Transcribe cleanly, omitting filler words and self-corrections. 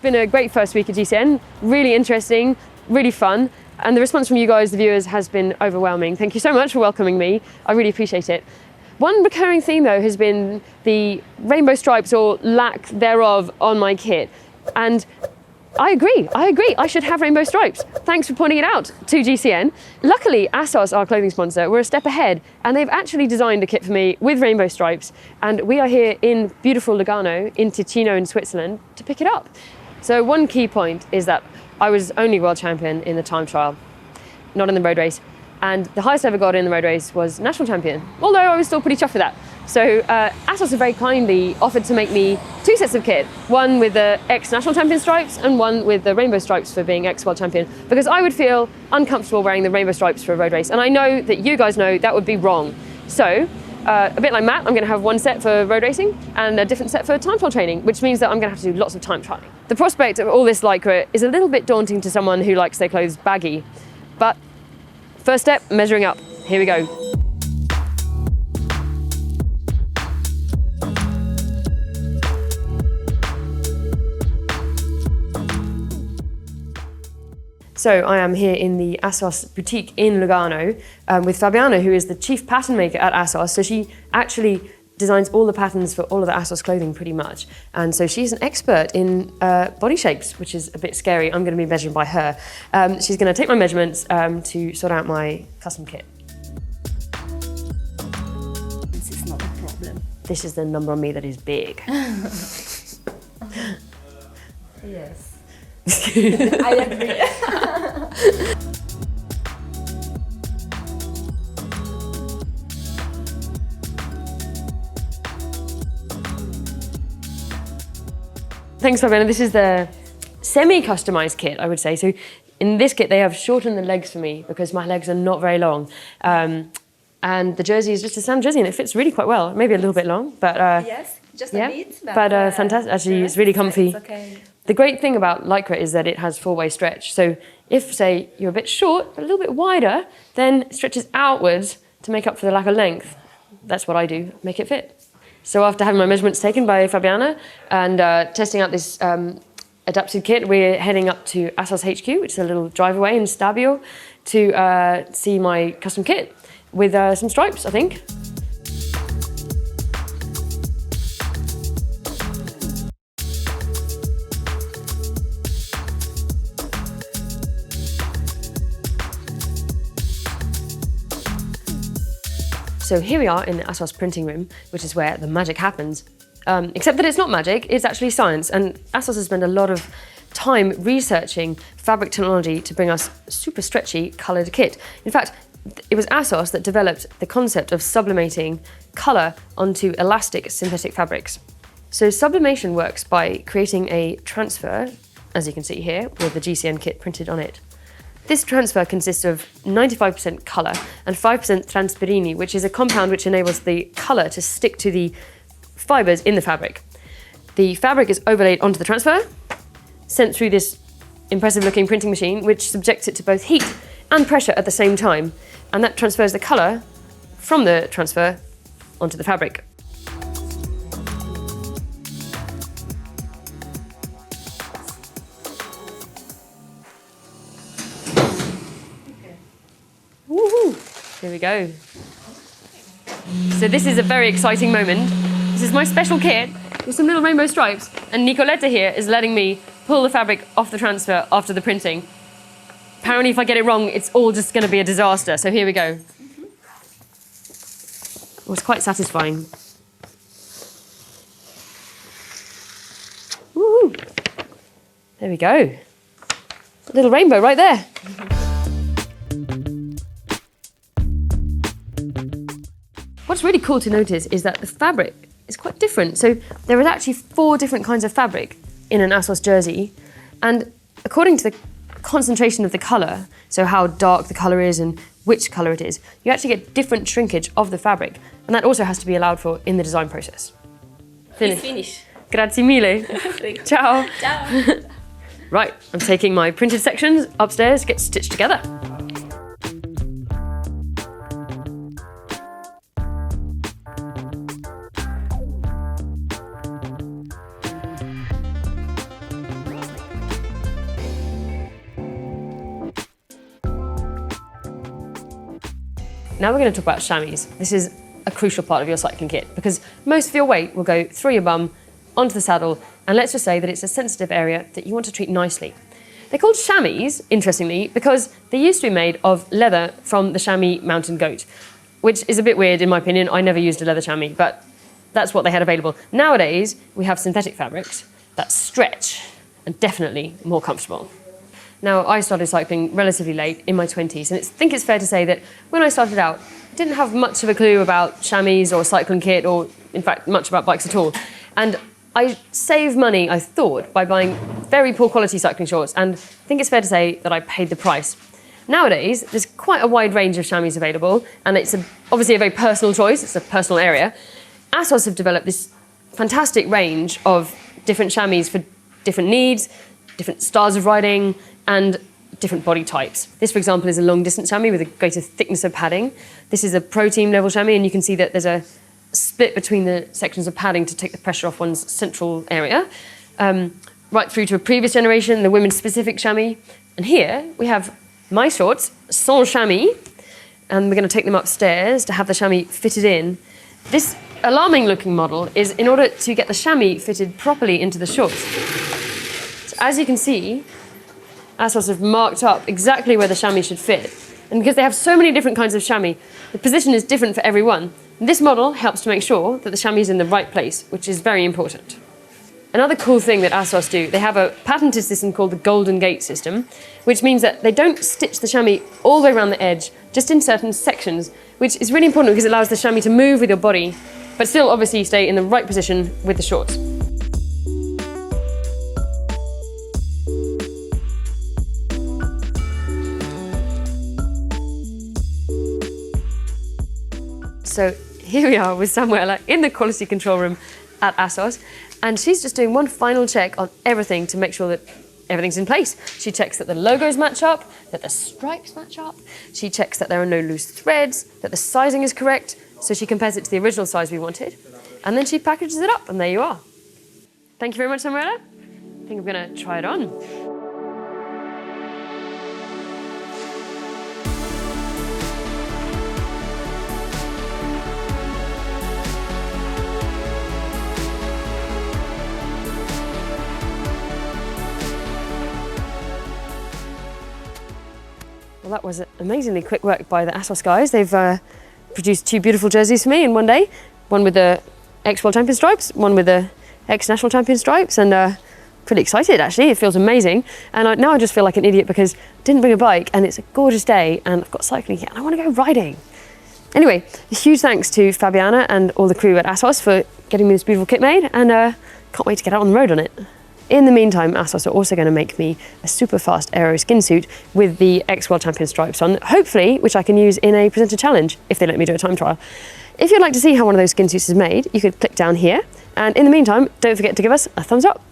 been a great first week at GCN, really interesting, really fun, and the response from you guys, the viewers, has been overwhelming. Thank you so much for welcoming me. I really appreciate it. One recurring theme though has been the rainbow stripes or lack thereof on my kit. And I agree. I should have rainbow stripes. Thanks for pointing it out to GCN. Luckily, Assos, our clothing sponsor, were a step ahead and they've actually designed a kit for me with rainbow stripes. And we are here in beautiful Lugano in Ticino in Switzerland to pick it up. So one key point is that I was only world champion in the time trial, not in the road race. And the highest I ever got in the road race was national champion, although I was still pretty chuffed with that. So Assos very kindly offered to make me 2 sets of kit, one with the ex-national champion stripes and one with the rainbow stripes for being ex-world champion, because I would feel uncomfortable wearing the rainbow stripes for a road race. And I know that you guys know that would be wrong. So a bit like Matt, I'm going to have 1 set for road racing and a different set for time trial training, which means that I'm going to have to do lots of time trialing. The prospect of all this lycra is a little bit daunting to someone who likes their clothes baggy, but first step, measuring up. Here we go. So I am here in the Assos boutique in Lugano with Fabiana, who is the chief pattern maker at Assos. So she actually designs all the patterns for all of the Assos clothing pretty much. And so she's an expert in body shapes, which is a bit scary. I'm going to be measured by her. She's going to take my measurements to sort out my custom kit. This is not a problem. This is the number on me that is big. Yes. I agree. Thanks, Fabiana. This is the semi-customized kit, I would say. So in this kit, they have shortened the legs for me because my legs are not very long. And the jersey is just a standard jersey and it fits really quite well. Maybe a little bit long, but yes, just a bit. But fantastic. Actually, it's really comfy. It's okay. The great thing about lycra is that it has 4-way stretch. So if, say, you're a bit short, but a little bit wider, then it stretches outwards to make up for the lack of length. That's what I do, make it fit. So after having my measurements taken by Fabiana and testing out this adapted kit, we're heading up to Assos HQ, which is a little drive away in Stabio, to see my custom kit with some stripes, I think. So here we are in the Assos printing room, which is where the magic happens. Except that it's not magic, it's actually science. And Assos has spent a lot of time researching fabric technology to bring us super stretchy coloured kit. In fact, it was Assos that developed the concept of sublimating colour onto elastic synthetic fabrics. So sublimation works by creating a transfer, as you can see here, with the GCN kit printed on it. This transfer consists of 95% colour and 5% transpirini, which is a compound which enables the colour to stick to the fibres in the fabric. The fabric is overlaid onto the transfer, sent through this impressive looking printing machine, which subjects it to both heat and pressure at the same time, and that transfers the colour from the transfer onto the fabric. Here we go. So this is a very exciting moment. This is my special kit with some little rainbow stripes, and Nicoletta here is letting me pull the fabric off the transfer after the printing. Apparently if I get it wrong, it's all just going to be a disaster. So here we go. It was quite satisfying. Woohoo! There we go. A little rainbow right there. What's really cool to notice is that the fabric is quite different. So there are actually 4 different kinds of fabric in an Assos jersey. And according to the concentration of the colour, so how dark the colour is and which colour it is, you actually get different shrinkage of the fabric. And that also has to be allowed for in the design process. Finish. Grazie mille. Ciao. Ciao. Right, I'm taking my printed sections upstairs to get stitched together. Now we're going to talk about chamois. This is a crucial part of your cycling kit because most of your weight will go through your bum, onto the saddle, and let's just say that it's a sensitive area that you want to treat nicely. They're called chamois, interestingly, because they used to be made of leather from the chamois mountain goat, which is a bit weird in my opinion. I never used a leather chamois, but that's what they had available. Nowadays, we have synthetic fabrics that stretch and definitely more comfortable. Now, I started cycling relatively late in my 20s, and I think it's fair to say that when I started out, I didn't have much of a clue about chamois or cycling kit or, in fact, much about bikes at all. And I saved money, I thought, by buying very poor quality cycling shorts, and I think it's fair to say that I paid the price. Nowadays, there's quite a wide range of chamois available, and it's obviously a very personal choice, it's a personal area. Assos have developed this fantastic range of different chamois for different needs, different styles of riding, and different body types. This, for example, is a long-distance chamois with a greater thickness of padding. This is a pro-team level chamois, and you can see that there's a split between the sections of padding to take the pressure off one's central area. Right through to a previous generation, the women's specific chamois. And here we have my shorts, sans chamois, and we're going to take them upstairs to have the chamois fitted in. This alarming looking model is in order to get the chamois fitted properly into the shorts. So as you can see, Assos have marked up exactly where the chamois should fit. And because they have so many different kinds of chamois, the position is different for everyone. This model helps to make sure that the chamois is in the right place, which is very important. Another cool thing that Assos do, they have a patented system called the Golden Gate system, which means that they don't stitch the chamois all the way around the edge, just in certain sections, which is really important because it allows the chamois to move with your body, but still obviously stay in the right position with the shorts. So here we are with Samuela in the quality control room at Assos, and she's just doing one final check on everything to make sure that everything's in place. She checks that the logos match up, that the stripes match up. She checks that there are no loose threads, that the sizing is correct, so she compares it to the original size we wanted, and then she packages it up, and there you are. Thank you very much, Samuela. I think I'm gonna try it on. Well, that was amazingly quick work by the Assos guys. They've produced 2 beautiful jerseys for me in one day. One with the ex-World Champion stripes, one with the ex-National Champion stripes, and pretty excited actually. It feels amazing. And now I just feel like an idiot because I didn't bring a bike and it's a gorgeous day and I've got cycling here and I want to go riding. Anyway, a huge thanks to Fabiana and all the crew at Assos for getting me this beautiful kit made, and can't wait to get out on the road on it. In the meantime, Assos are also going to make me a super fast aero skin suit with the ex-World Champion stripes on, hopefully, which I can use in a presenter challenge if they let me do a time trial. If you'd like to see how one of those skin suits is made, you could click down here. And in the meantime, don't forget to give us a thumbs up.